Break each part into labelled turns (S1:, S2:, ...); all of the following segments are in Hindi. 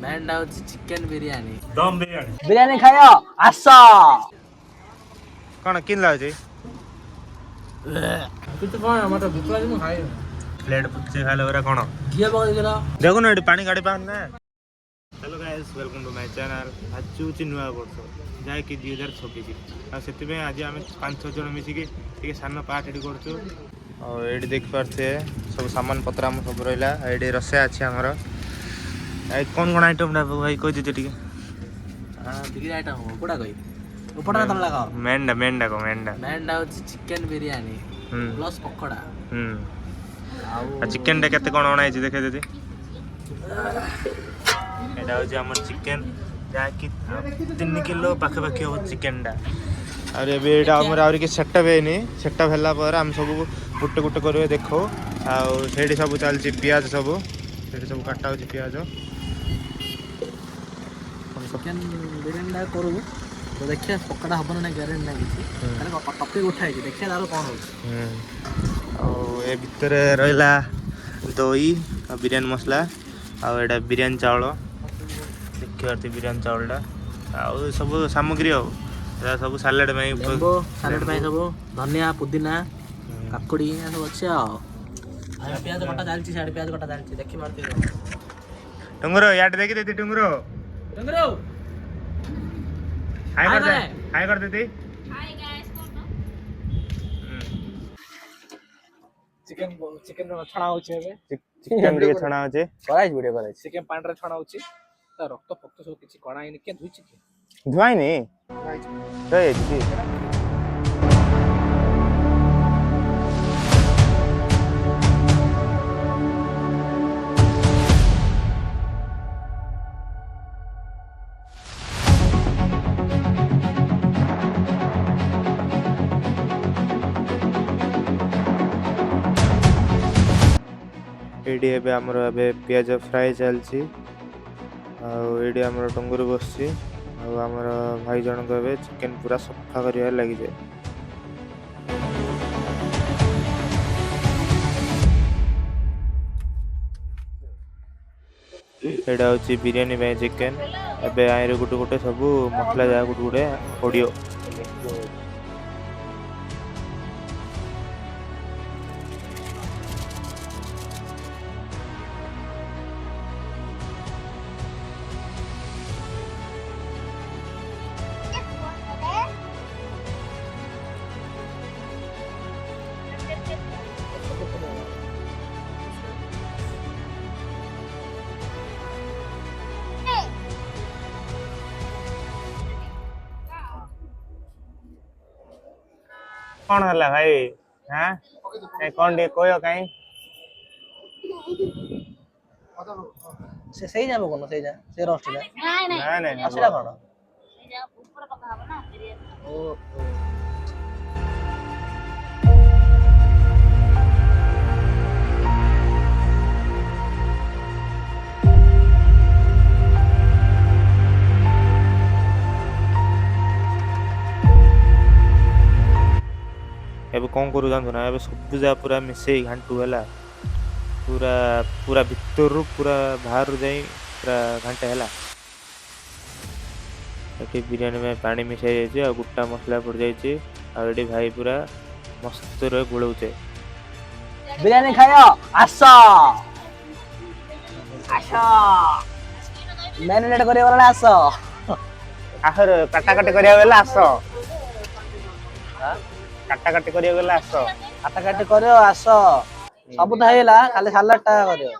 S1: मेनटा होची चिकन बिरयानी
S2: दम बिरयानी
S1: बिरयानी खायो आस
S2: कौन किन लागे
S1: कित कोन मत भूख लागी म खाइ
S2: प्लेट पुचे खाले ओरा कौन
S1: घिया पकड़ देला
S2: देखो ना पानी गाड़ी पान ना hello guys welcome to my channel आज होची नुआ वर्ष जाय कि 2026 आ सेति में आज हम 5-6 जन मिसी के एक सान पार्टी करछु और एडी देख पारते सब सामान पत्र हम सब रहला एडी रसे अछि हमर ए कौन आइटम ना भाई कोइ दे टिके
S1: हां बिरयानी आइटम हो कोडा कोइ उपडा तला लगा मेंडा होची चिकन बिरयानी प्लस पकोड़ा
S2: आ चिकन डे केते कोन ओनाइ छी देखे देती एडा हो जे हमर चिकन जा कि 3 किलो पाखे पाखे हो चिकन डा और एबे एडा हमर आउरी के सेटअप हेनी सेटअप हला पर हम सब गुटे गुटे करबे देखो आ सेडी सब चल छी प्याज सब सेडी सब काटा हो छी प्याज
S1: चिकन बिरयानी दा करू तो देखिए पकोड़ा हबन ना गारंटी ना किछि अरे टॉपिक उठाइ छी देखिए दारो कोन हो
S2: और ए भीतर रहला दही और बिरयानी मसला और एडा बिरयानी चावल देखिए बिरयानी चावलटा आ सब सामग्री हो सब सलाड में
S1: सलाड में सब धनिया पुदीना काकुड़ी सब अच्छे आ प्याज कटा डालची साइड प्याज कटा डालची देखि मारती
S2: टुंगरो याड देखि देती टुंगरो हाय कर देती
S3: हाय गाइस
S1: चिकन छणा होचे बे
S2: चिकन के छणा होचे
S1: कराइज वीडियो कराइज चिकन पांडरा छणा होचे ता रक्त फक्त सब किछि कणा इने के धुइछि के
S2: धुआई नहीं रे जी एडी एबे हमर एबे प्याज फ्राई चलछि आ एडी हमर टंगुर बसछि आ हमर भाई जन को एबे चिकन पूरा सफा करिया लागि जाय एडा होछि बिरयानी में चिकन एबे आइरे गुटे गुटे सब मसला जा गुटे गुटे पडियो कौन हला भाई हां ए कौन दे कोयो काई
S1: से सही जाबो कोन सही जा से रोस्ट जा
S3: नहीं
S2: नहीं
S1: असला कोन
S3: ये ऊपर पका हबो ना बिरयानी
S1: ओ
S2: एबे कौन करू जान ना एबे सब जा पूरा मिसे घंटू हला पूरा पूरा भीतर पूरा बाहर जाई पूरा घंटा हला एटी बिरयानी में पानी मिसाई जाई छै आ गुट्टा मसला पड़ जाई छै आ एडी भाई पूरा मस्त रे गुळौचे
S1: बिरयानी खायो आस मैरिनेट करे वाला आस
S2: आखर काटा काटी करिया वेला आसो काटा काटी करिया वेला आसो
S1: काटा काटी करियो आस सब त हेला खाली सलाड टा करियो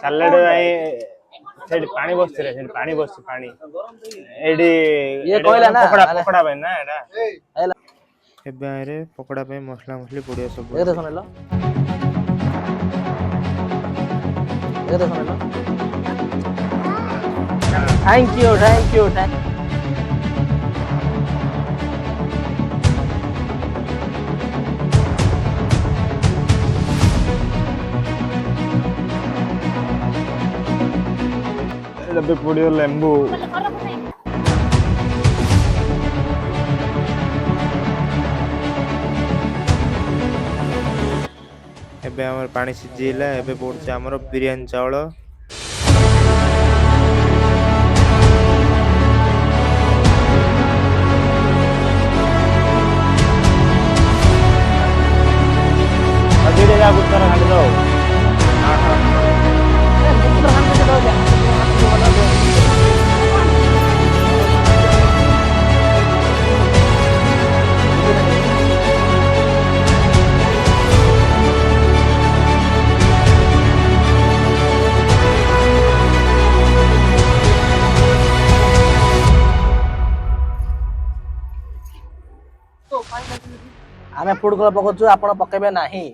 S2: सलाड भाई सेडी पानी बसछ रे सेडी पानी बसछ पानी एडी
S1: ये कहला ना
S2: पकोड़ा भाई ना एडा
S1: हेला
S2: एबे आरे पकोड़ा पे मसला मसली पड़िया सब
S1: ये देखो नेलो थैंक यू
S2: एबे पड़ियो लेंबू एबे हमर पानी सिझिला एबे पड़छ हमर बिरयानी चावल
S1: आमे फूड कलर पकोचु आपण पकेबे नाही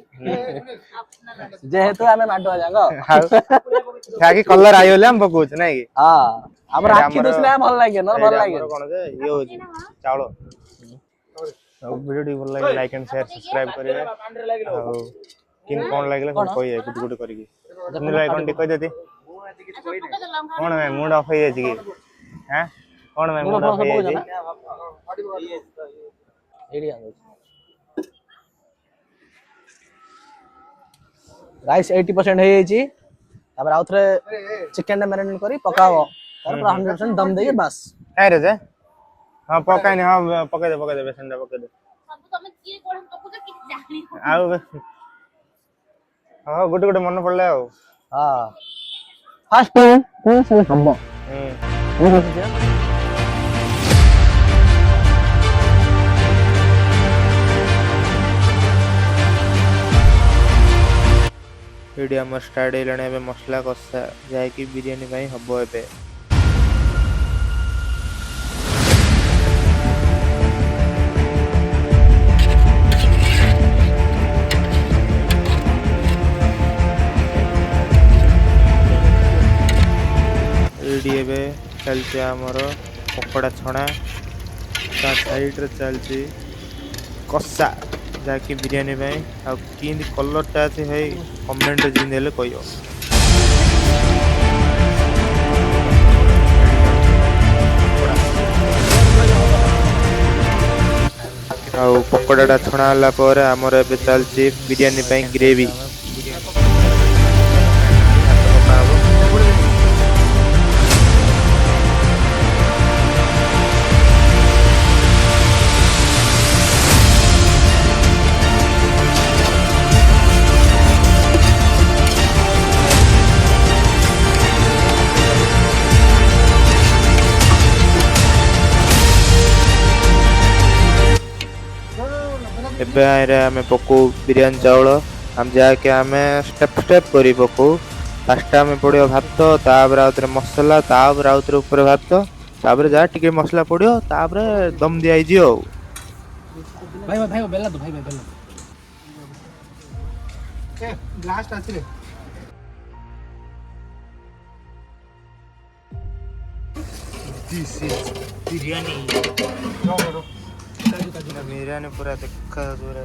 S1: जेहेतु आमे माडुआ जांग
S2: खाकी कलर आइले हम पकोच नै कि
S1: हां हमर आखी दिसले भल लागे न भल लागे
S2: कोन जे ये हो चावल वीडियो टी भल लागे लाइक एंड शेयर सब्सक्राइब करिवे किन कोन लागले कोन कहिए गुड गुड करिके सुनील भाई कोन टी कहि देती कोन भाई मूड ऑफ होई अछि कि हैं कोन भाई मूड ऑफ होई अछि
S1: एरिया राइस 80% हो जाई तापर आउथरे चिकन मैरिनेट करी पकाओ तार 100% दम देके बस
S2: है रे जे हां पकाई ने हां पकाई दे बेसन दे पकाई दे
S3: सब तमे की कोन पकुछ कि जानी
S2: आउ हां गुड गुड मन पड़ले आउ
S1: हां फास्ट से हमबो
S2: वीडियो हम स्टार्ट हेलाने एबे मसला कसा जाय कि बिरयानी भाई हबो एबे वीडियो एबे चलছে हमर पकोड़ा छणा ता साइड रे चलছি कसा जाकि बिरयानी भाई आ किंद कलर टा छै है कमेंट जिन देले कहियो आ पकोड़ा छणा हला पर हमर एबे चलছি बिरयानी भाई ग्रेवी एबे आरे हमें पको बिरयानी चावल हम जाके हमें स्टेप स्टेप करी पको फर्स्ट में पड़ियो भात तापर आउतरे मसाला तापर आउतरे ऊपर भात तापर जा टिके मसाला पड़ियो तापर दम दियाई जियो
S1: भाई भाई बेला दो भाई बेला ए लास्ट आछिले
S2: दिस इज बिरयानी बिरयानी पूरा देखा पूरा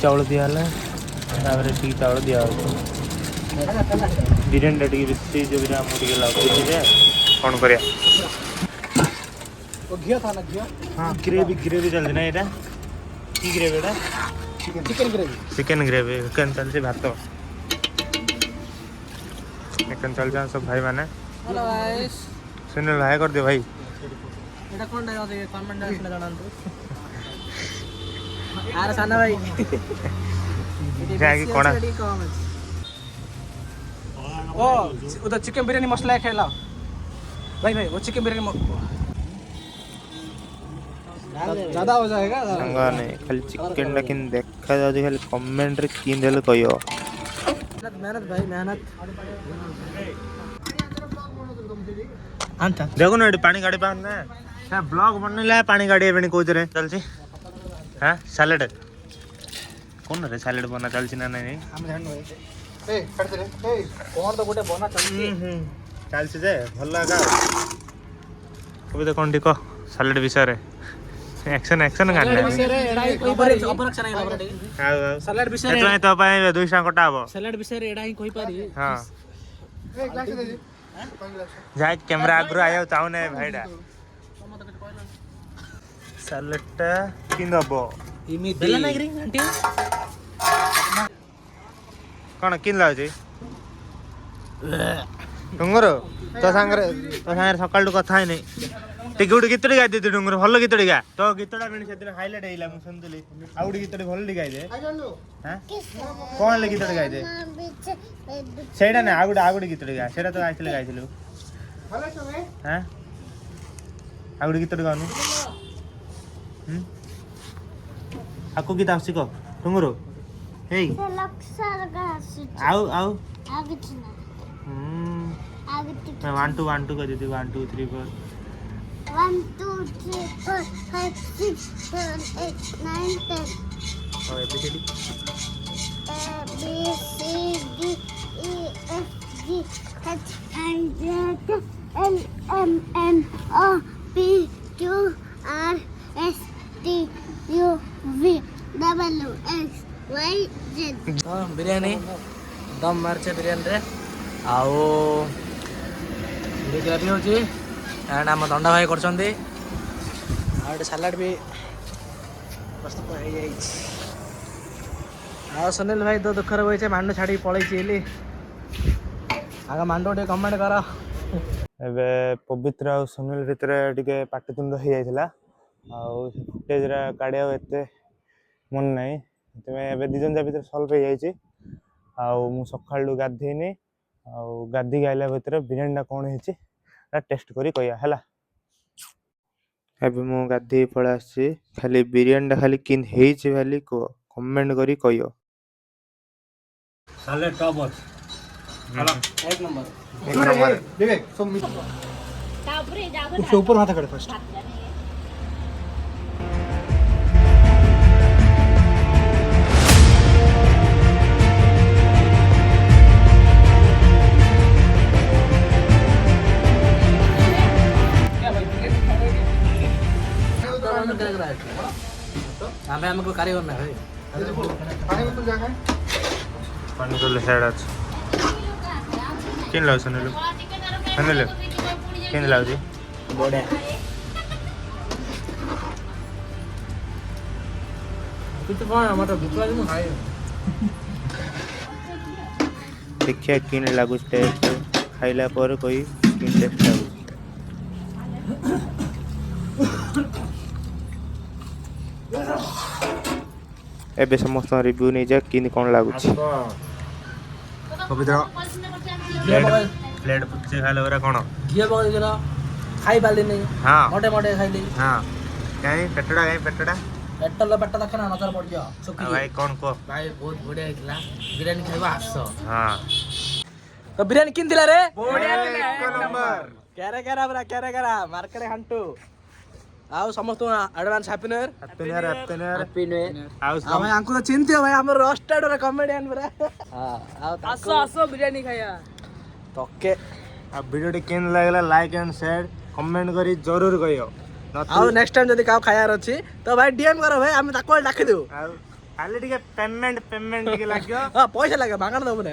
S2: चावल दिया टी चावल दिया बिरयानी टी बेसी जो बिरयानी मुझे लागुची जे कोन करिया
S1: ओ घिया था ना घिया
S2: हां ग्रेवी ग्रेवी चलती ना एटा की ग्रेवी एटा चिकन ग्रेवी चिकन चलती भात चिकन चल जा सब भाई माने
S1: हेलो गाइस
S2: सुनील भाई कर दे भाई
S1: एटा कोन डायो दे कमेंट आसले जानंतु आरे साना भाई
S2: जाके कोना
S1: ओ उधर चिकन बिरयानी मसला खेला भाई भाई वो चिकन बिरयानी ज्यादा हो जाएगा
S2: संगा नहीं खाली चिकन लेकिन देखा जाए खाली कमेंट रे किन देले कहियो
S1: मेहनत भाई मेहनत अंता
S2: देखो ना पानी गाड़ी पान ना है ब्लॉग बननेला पानी गाड़ी एबे कोच रे चलची हां सैलेड कोन रे सैलेड बना चलची ना नहीं
S1: हम जान भाई ए कर दे रे ए कोन तो गोटे बना चलची
S2: चलची जे भल लगा कबे तो कोन दिको सैलेड विषय रे एक्शन एक्शन गाना
S1: विषय रे एडा ही कोई पारी अपन एक्शन नहीं लबरा
S2: हां
S1: सैलेड विषय रे
S2: तो पाए 200 कटा हबो
S1: सैलेड विषय रे एडा ही कोई पारी
S2: हां
S1: ए ग्लास दे दे
S2: जाय कैमरा आगरो आयो चाउ ने भाईडा सैलेड किंदबो
S1: इमी बेला नाही रे आंटी
S2: कोन किन लाउजी टंगर तो सांगरे सकाळ कथा है नहीं ଟିକେ ଗୋଟେ ଗୀତଟେ ଗାଇ ଦେ ଡୁଙ୍ଗୁର ଭଲ ଗୀତଟେ ଗା ତ ଗୀତଟା ମିଳି ସେଦିନ ହାଇଲାଇଟ୍ ହେଇଲା ମୁଁ ଶୁଣିଥିଲି ଆଉ ଗୋଟେ ଗୀତଟେ ଭଲ ଟିକେ ଗାଇ ଦେ ହାଁ କଣ ହେଲେ ଗୀତଟେ ଗାଇ ଦେ ସେଇଟା ନା ଆଉ ଗୋଟେ ଗୀତଟେ ଗା ସେଇଟା ତ ଗାଇଥିଲୁ ହାଁ ଆଉ ଗୋଟେ ଗୀତଟେ ଗାଉନୁ ଆଉ କୋଉ ଗୀତ ଆସୁଛି କହ ଡୁଙ୍ଗୁର ହେଇ ଆଉ 1 2 1 2 कर दीदी 1 2 3 4
S4: 1 2 3 4 5 6 7 8 9 10
S2: और ABCD
S4: A B C D E F G H I J L M N O P Q R S T U V W X Y Z
S1: biryani दम मार्चे बिरयानी रे आओ ग्रेवी होची एंड आम दंडा भाई कर सालाड भी प्रस्तुत हो सुनील भाई तो दुखर बचे मांड छाड़ी पलैली आग मांड टे कमेंट कर
S2: एबे पवित्र और सुनील भितर टिके पाटितुंड हो जाइथिला आउ फुटेज रा काढिया एते मन नाही तमे एबे दिजन जा भितर सॉल्व हो जाइछि आउ मु सखाळु गाधेनी आउ गाधी गाइला भितर बिरयानी कोन हेछि टेस्ट करी कहया हला अबे मु गाधी पळा आछि खाली बिरयानी खाली किन हेछि खाली को कमेंट करी कहयो
S1: साले टॉप अछि हला एक नंबर विवेक सब मिट
S3: तापरे जागो
S1: उसके ऊपर हाथ कर फर्स्ट हमें हमको कारीगर ना है पानी बोतल जागा
S2: पानी तो लेसाड अछि किन लाउ सनेलु सनेलु किन लाउ जी
S1: बड़े कुछ कौन मतलब भूख लगी खाए
S2: देखिए किन लागु टेस्ट खाइला पर कोई किन टेस्ट लागु एबे समस्त रिव्यू नहीं जा किन कोन लागु छी पवित्र प्लेट पुचे खाले ओरा कोन
S1: घिया बगल जरा खाई पाली नहीं
S2: हां
S1: मोटे मोटे खाइली
S2: हां काई पेटड़ा
S1: पेट्रोल पेट देखना नजर पड़ गया सुखी
S2: भाई कौन को
S1: भाई बहुत बढ़िया हिला बिरयानी खाइबा आस
S2: हां
S1: तो बिरयानी किन दिला रे
S2: बढ़िया एक नंबर
S1: केरे करा मार्केट हंटू आउ समस्त advance happy new year happy new year आ भाई हमको तो चिंती हो भाई हमर रोस्टेड रे कॉमेडियन बरा हां आसो बिरयानी खाया तोके
S2: आ वीडियो टी केन लागला लाइक एंड शेयर कमेंट करी जरूर कहियो
S1: आउ नेक्स्ट टाइम जदी काउ खायार अछि तो भाई डीएम करो भाई हम ताको डाकी देऊ
S2: खाली टिके पेमेंट टिके लाग्यो
S1: हां पैसा लागे मांगण दबु नै